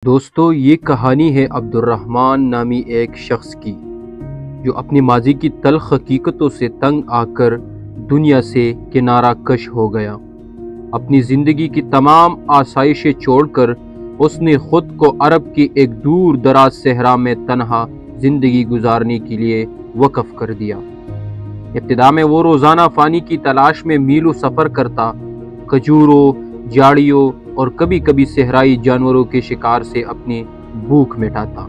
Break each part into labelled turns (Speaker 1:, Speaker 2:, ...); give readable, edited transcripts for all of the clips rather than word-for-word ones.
Speaker 1: دوستو، یہ کہانی ہے عبد الرحمن نامی ایک شخص کی جو اپنی ماضی کی تلخ حقیقتوں سے تنگ آ کر دنیا سے کنارہ کش ہو گیا۔ اپنی زندگی کی تمام آسائشیں چھوڑ کر اس نے خود کو عرب کی ایک دور دراز صحرا میں تنہا زندگی گزارنے کے لیے وقف کر دیا۔ ابتدا میں وہ روزانہ پانی کی تلاش میں میلوں سفر کرتا، کھجوروں، جھاڑیوں اور کبھی کبھی صحرائی جانوروں کے شکار سے اپنی بھوک مٹاتا۔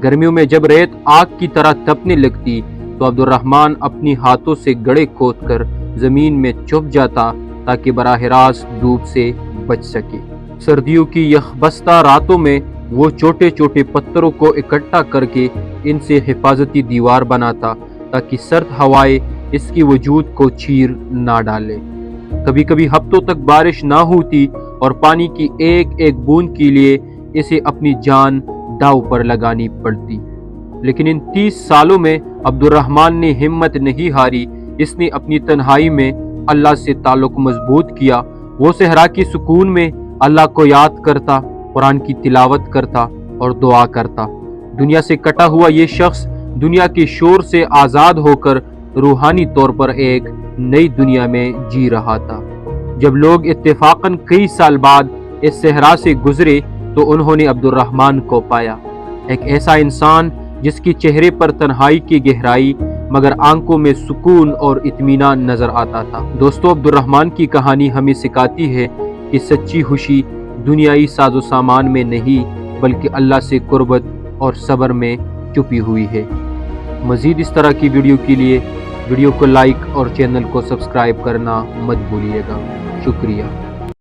Speaker 1: گرمیوں میں جب ریت آگ کی طرح تپنے لگتی تو عبد الرحمن اپنی ہاتھوں سے گڑھے کھود کر زمین میں چھپ جاتا تاکہ براہ راست دھوپ سے بچ سکے۔ سردیوں کی یخبستہ راتوں میں وہ چھوٹے چھوٹے پتھروں کو اکٹھا کر کے ان سے حفاظتی دیوار بناتا تاکہ سرد ہوائیں اس کی وجود کو چیر نہ ڈالے۔ کبھی کبھی ہفتوں تک بارش نہ ہوتی اور پانی کی ایک ایک بوند کے لیے اسے اپنی جان داؤ پر لگانی پڑتی، لیکن ان 30 سالوں میں عبد الرحمن نے ہمت نہیں ہاری۔ اس نے اپنی تنہائی میں اللہ سے تعلق مضبوط کیا۔ وہ صحرا کی سکون میں اللہ کو یاد کرتا، قرآن کی تلاوت کرتا اور دعا کرتا۔ دنیا سے کٹا ہوا یہ شخص دنیا کے شور سے آزاد ہو کر روحانی طور پر ایک نئی دنیا میں جی رہا تھا۔ جب لوگ اتفاقاً کئی سال بعد اس صحرا سے گزرے تو انہوں نے عبد الرحمن کو پایا، ایک ایسا انسان جس کی چہرے پر تنہائی کی گہرائی مگر آنکھوں میں سکون اور اطمینان نظر آتا تھا۔ دوستو، عبد الرحمن کی کہانی ہمیں سکھاتی ہے کہ سچی خوشی دنیائی ساز و سامان میں نہیں بلکہ اللہ سے قربت اور صبر میں چھپی ہوئی ہے۔ مزید اس طرح کی ویڈیو کے لیے ویڈیو کو لائک اور چینل کو سبسکرائب کرنا مت بھولیے گا۔ شکریہ۔